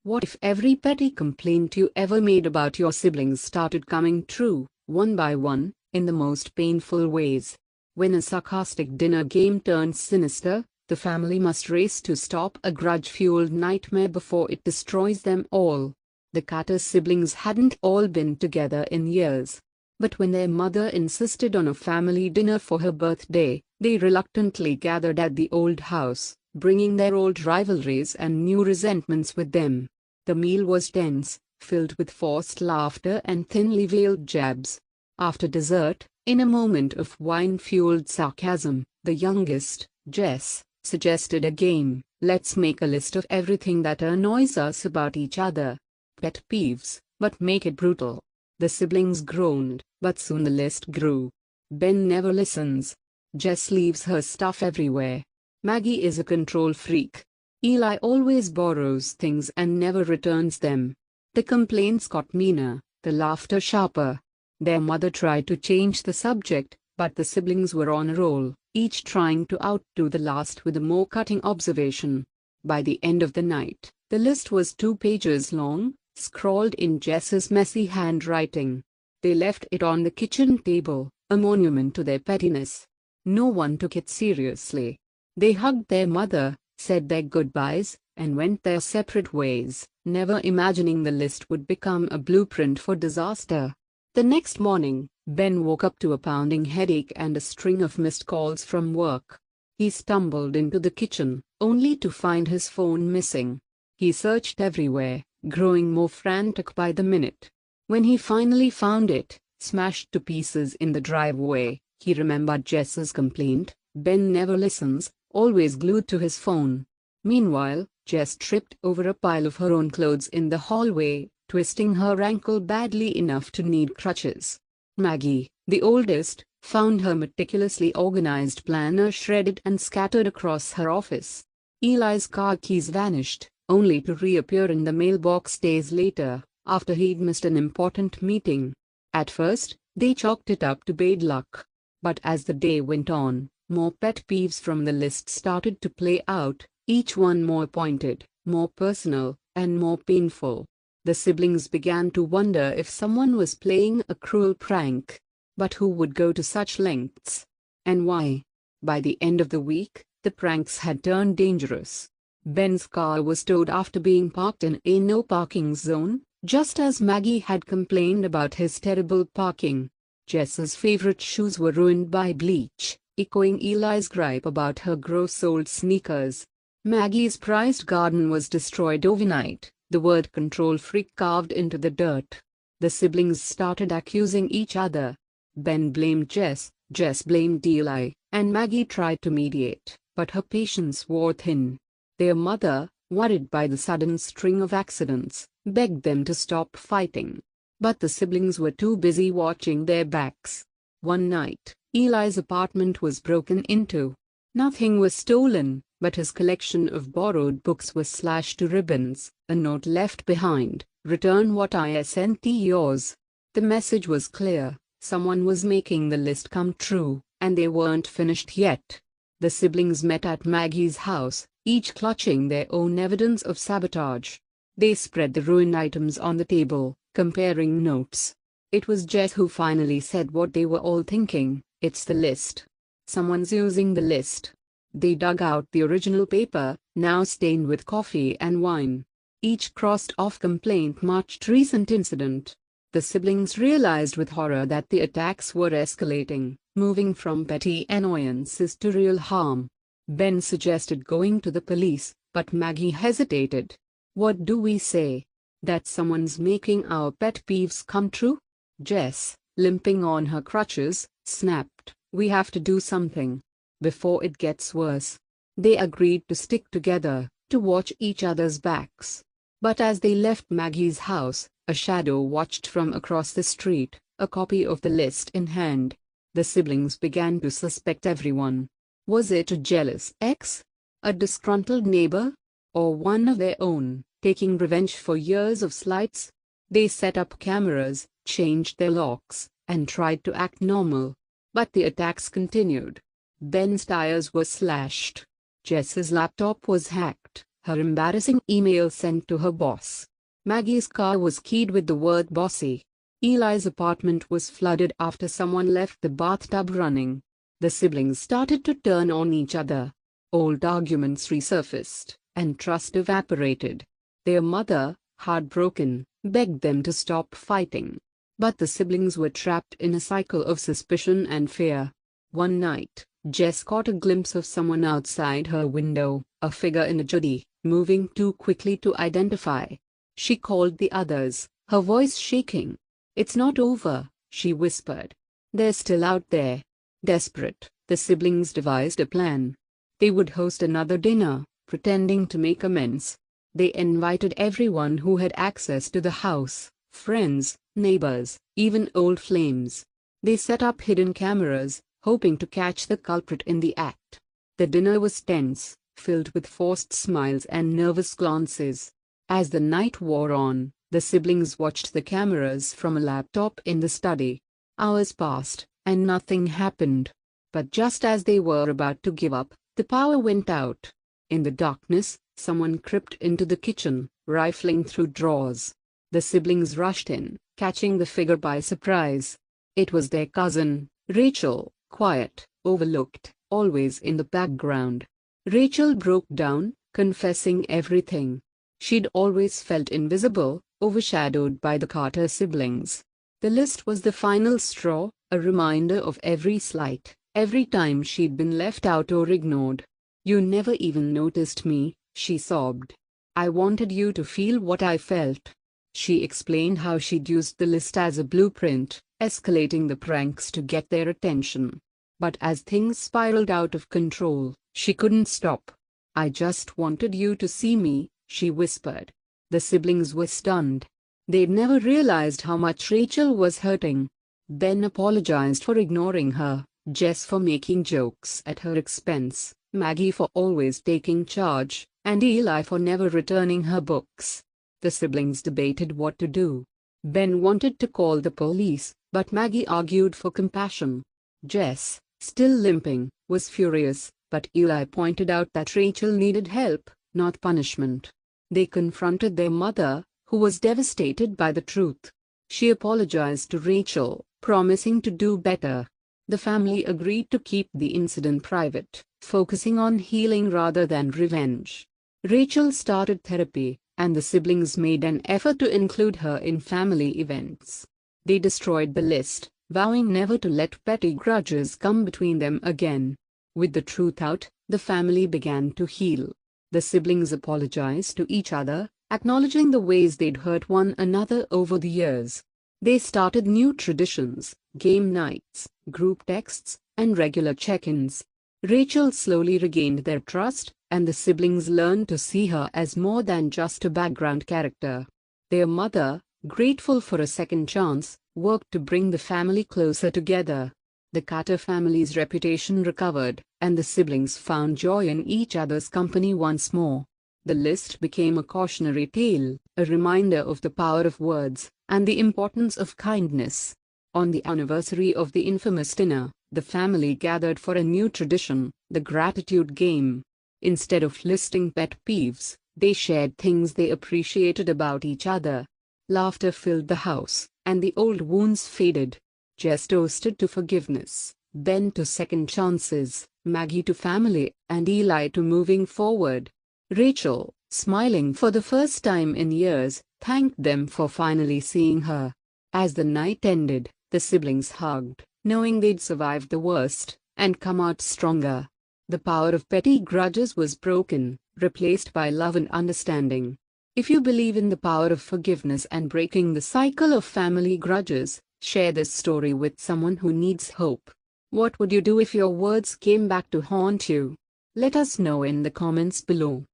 What if every petty complaint you ever made about your siblings started coming true, one by one, in the most painful ways? When a sarcastic dinner game turns sinister, the family must race to stop a grudge-fueled nightmare before it destroys them all. The Carter siblings hadn't all been together in years. But when their mother insisted on a family dinner for her birthday, they reluctantly gathered at the old house, bringing their old rivalries and new resentments with them. The meal was tense, filled with forced laughter and thinly veiled jabs. After dessert, in a moment of wine-fueled sarcasm, the youngest, Jess, suggested a game. Let's make a list of everything that annoys us about each other. Pet peeves, but make it brutal. The siblings groaned, but soon the list grew. Ben never listens. Jess leaves her stuff everywhere. Maggie is a control freak. Eli always borrows things and never returns them. The complaints got meaner, the laughter sharper. Their mother tried to change the subject, but the siblings were on a roll, each trying to outdo the last with a more cutting observation. By the end of the night, the list was 2 pages long, scrawled in Jess's messy handwriting. They left it on the kitchen table, a monument to their pettiness. No one took it seriously. They hugged their mother, said their goodbyes, and went their separate ways, never imagining the list would become a blueprint for disaster. The next morning, Ben woke up to a pounding headache and a string of missed calls from work. He stumbled into the kitchen, only to find his phone missing. He searched everywhere, growing more frantic by the minute. When he finally found it, smashed to pieces in the driveway, he remembered Jess's complaint: Ben never listens, always glued to his phone. Meanwhile, Jess tripped over a pile of her own clothes in the hallway, twisting her ankle badly enough to need crutches. Maggie, the oldest, found her meticulously organized planner shredded and scattered across her office. Eli's car keys vanished, only to reappear in the mailbox days later, after he'd missed an important meeting. At first, they chalked it up to bad luck. But as the day went on, more pet peeves from the list started to play out, each one more pointed, more personal, and more painful. The siblings began to wonder if someone was playing a cruel prank. But who would go to such lengths? And why? By the end of the week, the pranks had turned dangerous. Ben's car was towed after being parked in a no-parking zone, just as Maggie had complained about his terrible parking. Jess's favorite shoes were ruined by bleach, echoing Eli's gripe about her gross-soled sneakers. Maggie's prized garden was destroyed overnight, the word control freak carved into the dirt. The siblings started accusing each other. Ben blamed Jess, Jess blamed Eli, and Maggie tried to mediate, but her patience wore thin. Their mother, worried by the sudden string of accidents, begged them to stop fighting. But the siblings were too busy watching their backs. One night, Eli's apartment was broken into. Nothing was stolen, but his collection of borrowed books was slashed to ribbons. A note left behind: "Return what I sent yours." The message was clear: someone was making the list come true, and they weren't finished yet. The siblings met at Maggie's house, each clutching their own evidence of sabotage. They spread the ruined items on the table, comparing notes. It was Jess who finally said what they were all thinking: "It's the list. Someone's using the list." They dug out the original paper, now stained with coffee and wine. Each crossed off complaint marked recent incident. The siblings realized with horror that the attacks were escalating, moving from petty annoyances to real harm. Ben suggested going to the police, but Maggie hesitated. "What do we say? That someone's making our pet peeves come true?" Jess, limping on her crutches, snapped, "We have to do something before it gets worse." They agreed to stick together, to watch each other's backs. But as they left Maggie's house, a shadow watched from across the street, a copy of the list in hand. The siblings began to suspect everyone. Was it a jealous ex? A disgruntled neighbor? Or one of their own, taking revenge for years of slights? They set up cameras, changed their locks, and tried to act normal. But the attacks continued. Ben's tires were slashed. Jess's laptop was hacked. Her embarrassing email sent to her boss. Maggie's car was keyed with the word bossy. Eli's apartment was flooded after someone left the bathtub running. The siblings started to turn on each other. Old arguments resurfaced, and trust evaporated. Their mother, heartbroken, begged them to stop fighting. But the siblings were trapped in a cycle of suspicion and fear. One night, Jess caught a glimpse of someone outside her window, a figure in a hoodie, moving too quickly to identify. She called the others, her voice shaking. "It's not over," she whispered. "They're still out there." Desperate, the siblings devised a plan. They would host another dinner, pretending to make amends. They invited everyone who had access to the house, friends, neighbors, even old flames. They set up hidden cameras, hoping to catch the culprit in the act. The dinner was tense, filled with forced smiles and nervous glances. As the night wore on, the siblings watched the cameras from a laptop in the study. Hours passed, and nothing happened. But just as they were about to give up, the power went out. In the darkness, someone crept into the kitchen, rifling through drawers. The siblings rushed in, catching the figure by surprise. It was their cousin, Rachel, quiet, overlooked, always in the background. Rachel broke down, confessing everything. She'd always felt invisible, overshadowed by the Carter siblings. The list was the final straw, a reminder of every slight, every time she'd been left out or ignored. "You never even noticed me," she sobbed. "I wanted you to feel what I felt." She explained how she'd used the list as a blueprint, escalating the pranks to get their attention. But as things spiraled out of control, she couldn't stop. "I just wanted you to see me," she whispered. The siblings were stunned. They'd never realized how much Rachel was hurting. Ben apologized for ignoring her, Jess for making jokes at her expense, Maggie for always taking charge, and Eli for never returning her books. The siblings debated what to do. Ben wanted to call the police, but Maggie argued for compassion. Jess, still limping, was furious, but Eli pointed out that Rachel needed help, not punishment. They confronted their mother, who was devastated by the truth. She apologized to Rachel, promising to do better. The family agreed to keep the incident private, focusing on healing rather than revenge. Rachel started therapy, and the siblings made an effort to include her in family events. They destroyed the list, vowing never to let petty grudges come between them again. With the truth out, the family began to heal. The siblings apologized to each other, acknowledging the ways they'd hurt one another over the years. They started new traditions, game nights, group texts, and regular check-ins. Rachel slowly regained their trust, and the siblings learned to see her as more than just a background character. Their mother, grateful for a second chance, worked to bring the family closer together. The Carter family's reputation recovered, and the siblings found joy in each other's company once more. The list became a cautionary tale, a reminder of the power of words, and the importance of kindness. On the anniversary of the infamous dinner, the family gathered for a new tradition, the gratitude game. Instead of listing pet peeves, they shared things they appreciated about each other. Laughter filled the house, and the old wounds faded. Jess toasted to forgiveness, Ben to second chances, Maggie to family, and Eli to moving forward. Rachel, smiling for the first time in years, thanked them for finally seeing her. As the night ended, the siblings hugged, knowing they'd survived the worst, and come out stronger. The power of petty grudges was broken, replaced by love and understanding. If you believe in the power of forgiveness and breaking the cycle of family grudges, share this story with someone who needs hope. What would you do if your words came back to haunt you? Let us know in the comments below.